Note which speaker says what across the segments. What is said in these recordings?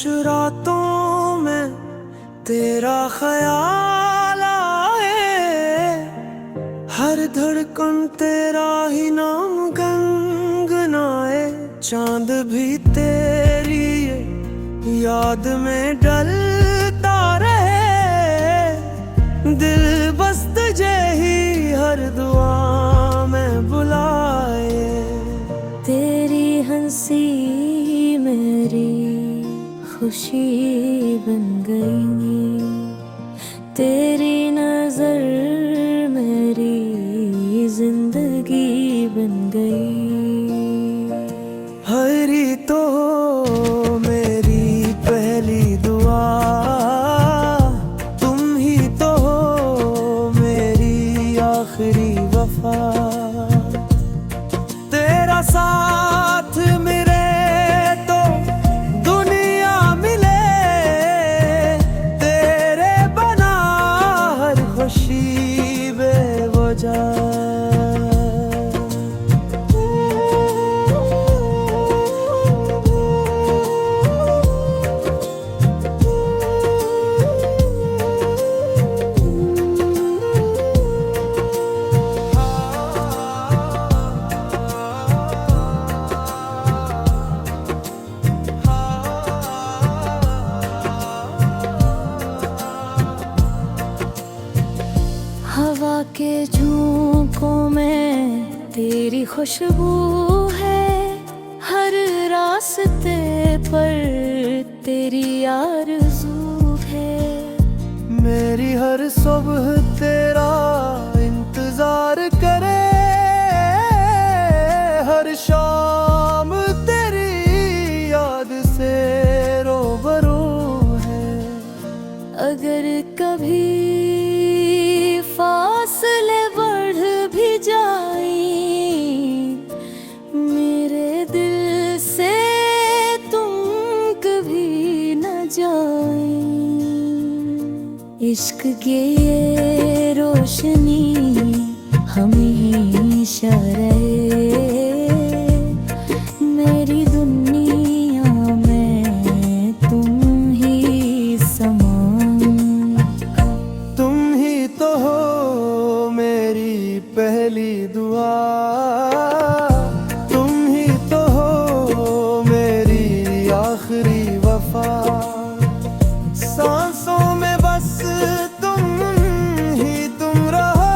Speaker 1: रातों में तेरा ख्याल आए, हर धड़कन तेरा ही नाम गुनगुनाए। चांद भी तेरी याद में डलता रहे, दिल बस तुझे ही हर दुआ में बुलाए।
Speaker 2: तेरी हंसी मेरी खुशी बन गई, तेरी नजर मेरी जिंदगी बन गई।
Speaker 1: हरी तो मेरी पहली दुआ, तुम ही तो हो मेरी आखिरी वफा। तेरा साथ मेरे तो दुनिया मिले, तेरे बना हर खुशी बेवजह।
Speaker 2: हवा के झोंकों में तेरी खुशबू है, हर रास्ते पर तेरी आरज़ू है।
Speaker 1: मेरी हर सुबह तेरा इंतजार करे, हर शाम तेरी याद से रूबरू है।
Speaker 2: अगर कभी फासले बढ़ भी जाए, मेरे दिल से तुम कभी न जाए। इश्क की ये रोशनी हमेशा रहे, मेरी दुनिया में तुम ही समान।
Speaker 1: तुम ही तो हो मेरी पहली दुआ, तुम ही तो हो मेरी आखिरी वफा। सांसों में बस तुम ही तुम रहो,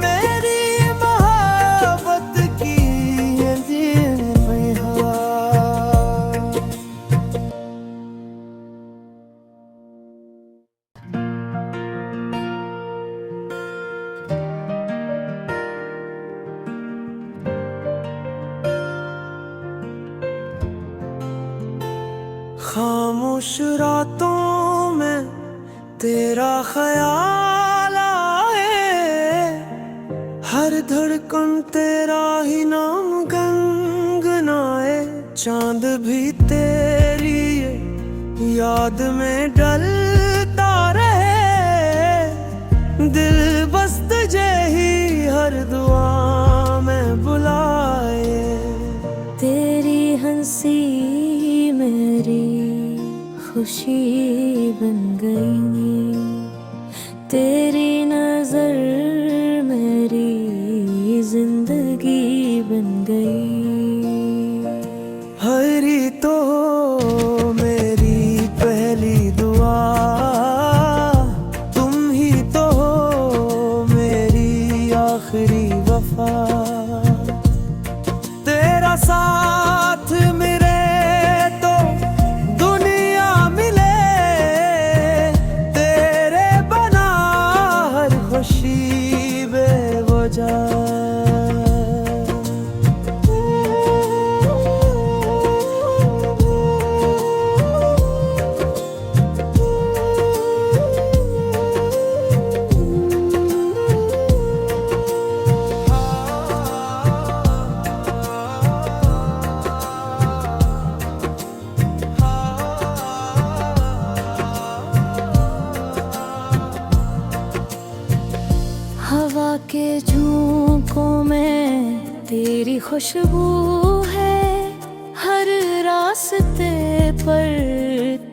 Speaker 1: मेरी मोहब्बत की ये जीवन हवा। खामोश रातों में तेरा ख्याल आए, हर धड़कन तेरा ही नाम गुनगुनाए। चांद भी तेरी याद में डलता रहे, दिल बस तुझे ही हर दुआ में बुलाए।
Speaker 2: तेरी हंसी मेरी खुशी बन गई, तेरी नजर मेरी जिंदगी बन गई।
Speaker 1: हरी तो मेरी पहली दुआ, तुम ही तो हो मेरी आखिरी वफा। तेरा साथ मेरे तो दुनिया मिले, तेरे बना हर खुशी बेवजह।
Speaker 2: हवा के झोंकों में तेरी खुशबू है, हर रास्ते पर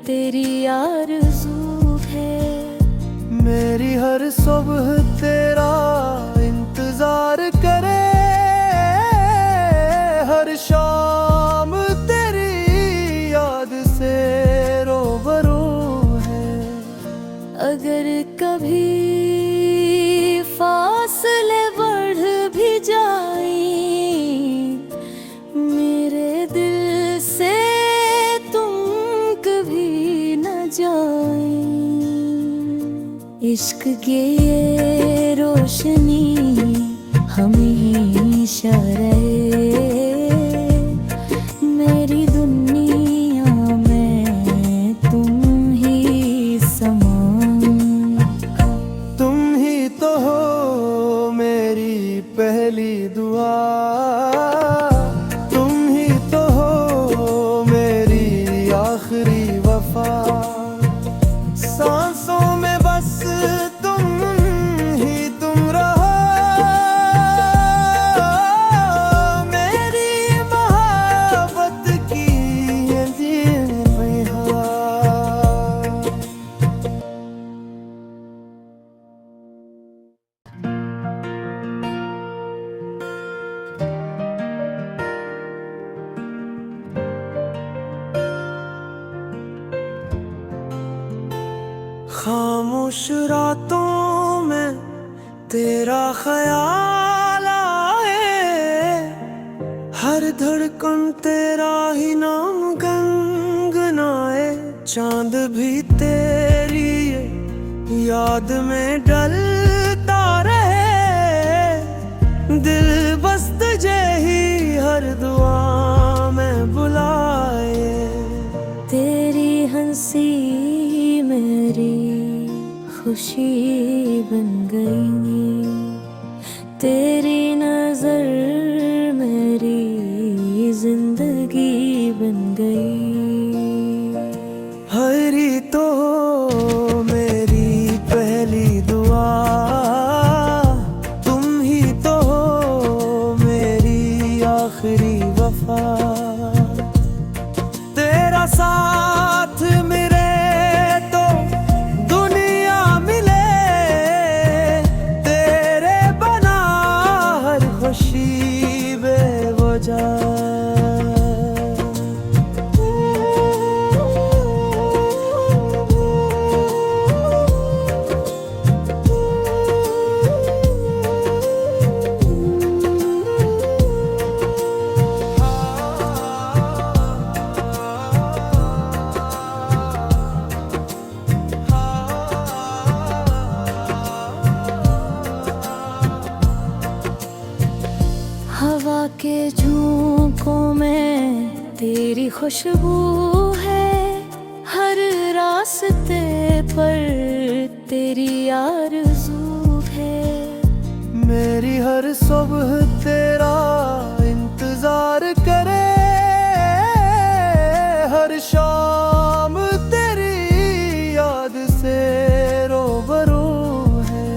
Speaker 2: तेरी आरज़ू है।
Speaker 1: मेरी हर सुबह तेरा इंतजार करे, हर शाम तेरी याद से रोबरू है।
Speaker 2: अगर कभी फासले बढ़ भी जाए मेरे दिल से, तुम कभी न जाए। इश्क की ये रोशनी हमेशा रहे मेरी दुनिया में, तुम ही समान।
Speaker 1: तुम ही तो हो मेरी पहली दुआ, तुम ही तो हो मेरी आखिरी वफा। सांसों में बस तुम ही तुम रहो, मेरी मोहब्बत की ये जीवन हवा। खामोश रातों में तेरा ख्याल आए, हर धड़कन तेरा ही नाम गुनगुनाए। चांद भी तेरी याद में ढलता रहे, दिल बस तुझे ही हर दुआ में बुलाए।
Speaker 2: तेरी हंसी मेरी खुशी बन गई, तेरी नजर मेरी जिंदगी बन गई।
Speaker 1: हरी तो मेरी पहली दुआ, तुम ही तो हो मेरी आखिरी वफा। तेरा साथ मेरे तो दुनिया मिले, तेरे बना हर खुशी बेवजह।
Speaker 2: हवा के झोंकों में तेरी खुशबू है, हर रास्ते पर तेरी आरज़ू है।
Speaker 1: मेरी हर सुबह तेरा इंतजार करे, हर शाम तेरी याद से रोबरू है।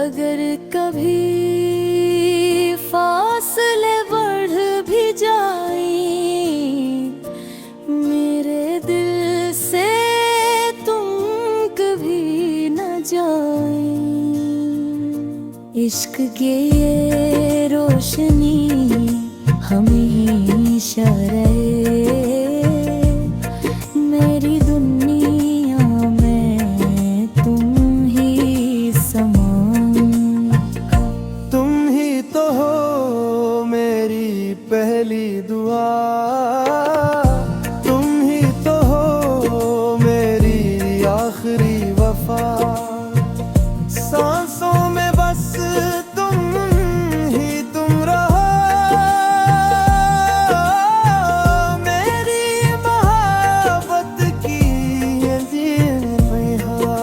Speaker 2: अगर कभी फासले बढ़ भी जाए मेरे दिल से, तुम कभी न जाए। इश्क की ये रोशनी हमेशा रहे मेरी दुनिया में, तुम ही समान।
Speaker 1: तुम ही तो हो मेरी पहली दुआ, तुम ही तो हो मेरी आखिरी वफा। सांसों में बस तुम ही तुम रहो, मेरी मोहब्बत की ये जीवन हवा।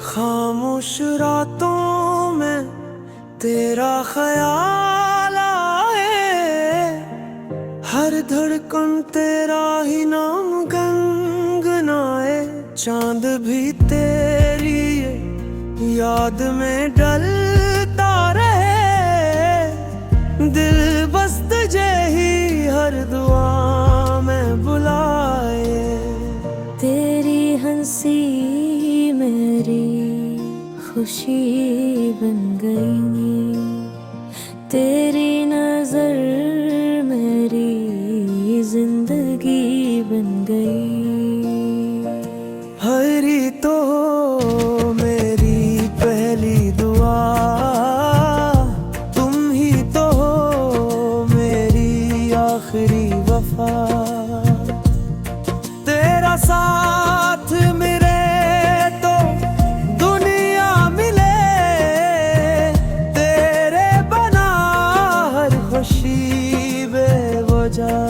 Speaker 1: खामोश रातों में तेरा ख्याल आए, हर धड़कन तेरा ही नाम गुनगुनाए, चांद भी तेरी याद में डलता रहे। दिल बस तुझे ही हर दुआ में बुलाए।
Speaker 2: तेरी हंसी मेरी खुशी बन गई, तेरी नजर मेरी जिंदगी बन गई।
Speaker 1: हरी तो मेरी पहली दुआ, तुम ही तो हो मेरी आखिरी वफा। तेरा साथ मेरे तो दुनिया मिले, तेरे बना हर खुशी बेवजह।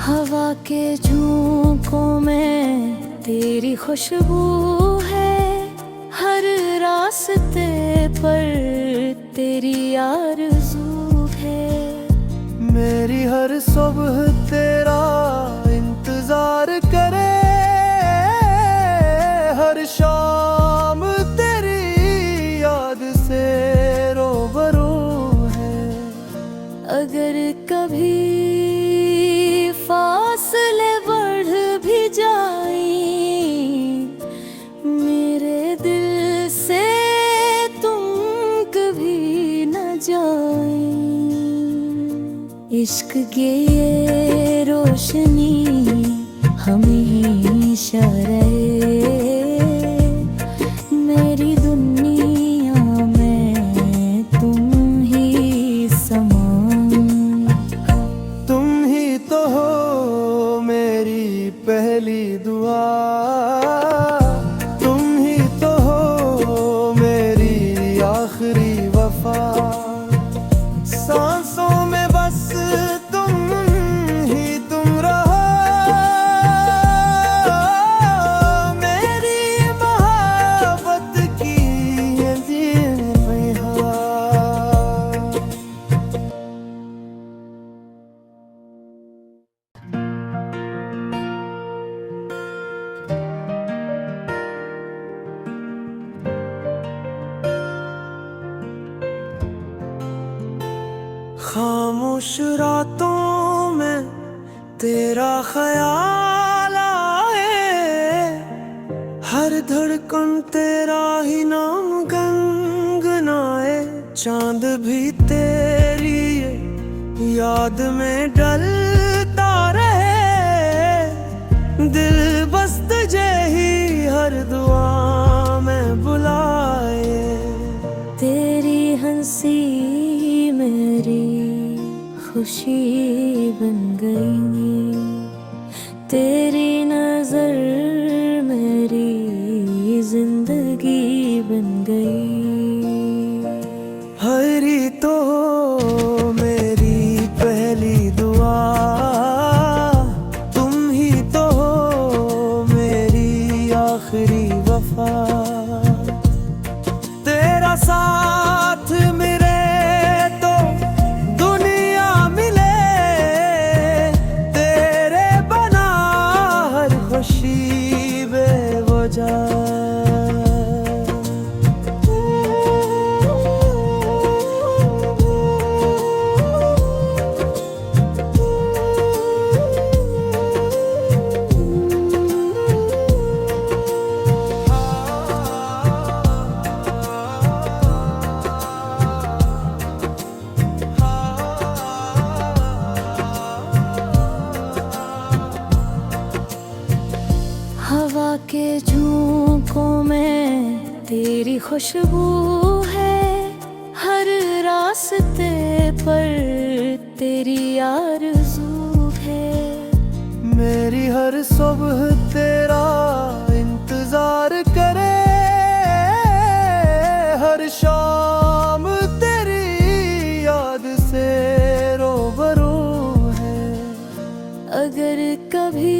Speaker 2: हवा के झोंकों में तेरी खुशबू है, हर रास्ते पर तेरी आरज़ू है।
Speaker 1: मेरी हर सुबह तेरा इंतजार करे, हर शाम तेरी याद से रूबरू है।
Speaker 2: अगर कभी फासले बढ़ भी जाए मेरे दिल से, तुम कभी न जाए। इश्क की ये रोशनी हमेशा रहे मेरी दुनिया में, तुम ही समान।
Speaker 1: तुम ही तो हो मेरी पहली दुआ, तुम ही तो हो मेरी आखिरी वफा। सांसों में बस तुम ही तुम रहो, मेरी मोहब्बत की ये जीवन हवा। खामोश रातों में तेरा ख्याल आए, हर धड़कन तेरा ही नाम गुनगुनाए। चांद भी तेरी याद में डलता रहे। दिल बस तुझे ही हर दुआ में बुलाए।
Speaker 2: तेरी हंसी मेरी खुशी बन गई, तेरी नजर मेरी जिंदगी बन गई।
Speaker 1: हरी तो मेरी पहली दुआ, तुम ही तो हो मेरी आखिरी वफा। तेरा साथ मेरे तो दुनिया मिले, तेरे बना हर खुशी बेवजह।
Speaker 2: हवा के झोंकों में तेरी खुशबू है, हर रास्ते पर तेरी आरज़ू है।
Speaker 1: मेरी हर सुबह तेरा इंतजार करे, हर शाम तेरी याद से रोबरू है।
Speaker 2: अगर कभी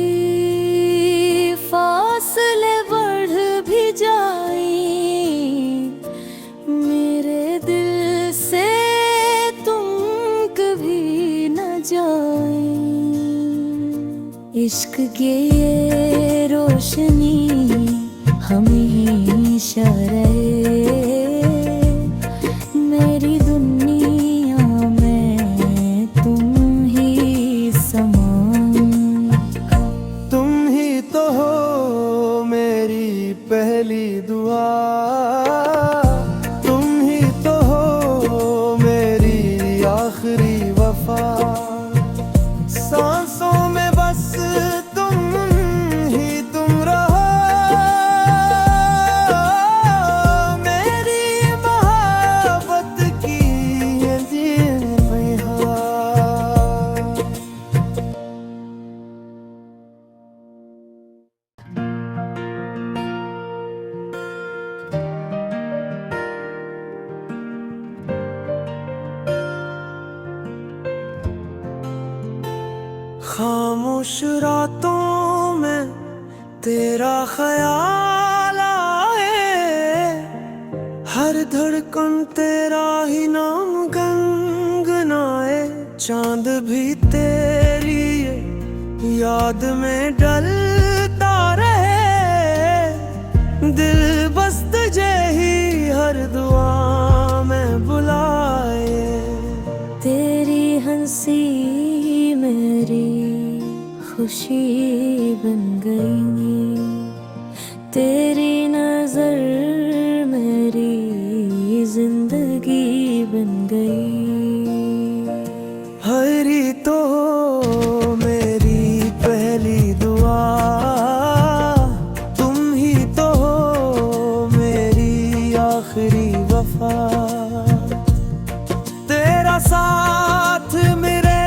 Speaker 2: फासले बढ़ भी जाए मेरे दिल से, तुम कभी न जाए। इश्क की ये रोशनी हमेशा रहे मेरी दुनिया में, तुम ही समान।
Speaker 1: तुम ही तो हो मेरी पहली दुआ, तुम ही तो हो मेरी आखिरी वफा। सांसों में बस तुम ही तुम रहो, मेरी मोहब्बत की ये जीवन बहार। खामोश रातों में तेरा ख्याल आए, हर धड़कन तेरा ही नाम गुनगुनाए। चांद भी तेरी याद में डलता रहे, दिल बस तुझे ही हर दुआ में बुलाए।
Speaker 2: तेरी हंसी मेरी खुशी बन गई, तेरी नजर मेरी जिंदगी बन गई।
Speaker 1: हरी तो मेरी पहली दुआ, तुम ही तो हो मेरी आखिरी वफा। तेरा साथ मेरे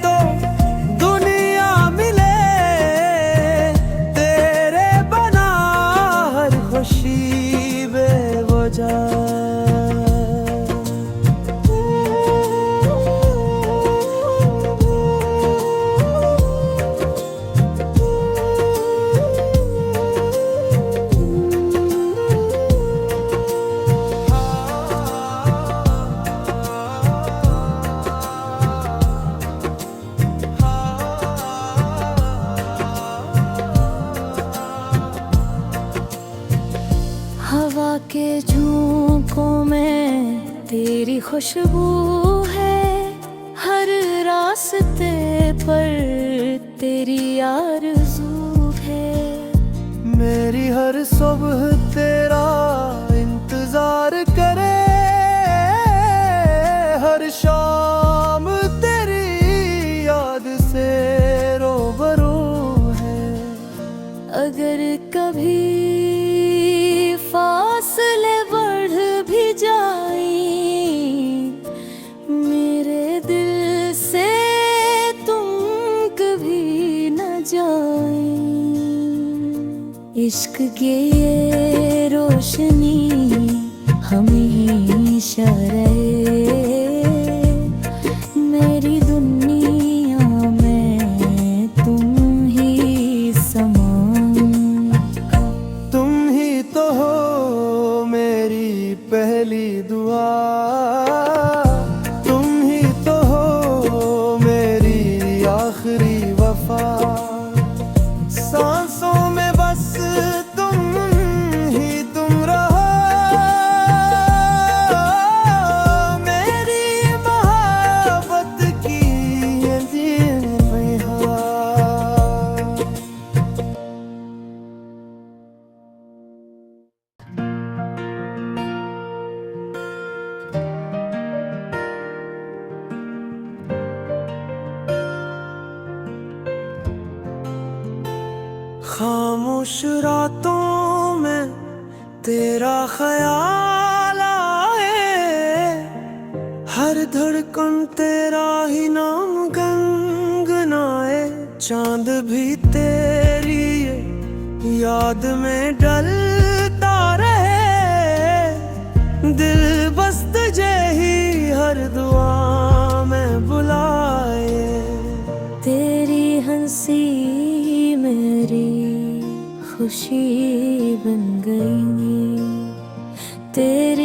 Speaker 1: तो दुनिया मिले, तेरे बना हर खुशी बेवजह।
Speaker 2: हवा के झोंकों में तेरी खुशबू है, हर रास्ते पर तेरी आरज़ू है।
Speaker 1: मेरी हर सुबह तेरा इंतजार करे, हर शाम तेरी याद से रोबरू है।
Speaker 2: अगर कभी फासले बढ़ भी जाए मेरे दिल से, तुम कभी न जाए। इश्क की ये रोशनी हमेशा रहे मेरी दुनिया में, तुम ही समान।
Speaker 1: तुम ही तो हो मेरी पहली दुआ, तुम ही तो हो मेरी आखिरी वफा। सांसों में बस तुम ही तुम रहो, मेरी मोहब्बत की ये जीवन बहार। खामोश रातों में तेरा ख्याल आए, हर धड़कन तेरा ही नाम गुनगुनाए। चांद भी तेरी ये याद में ढलता रहे। दिल बस तुझे ही हर दुआ में बुलाए।
Speaker 2: तेरी हंसी मेरी खुशी बन गई, तेरी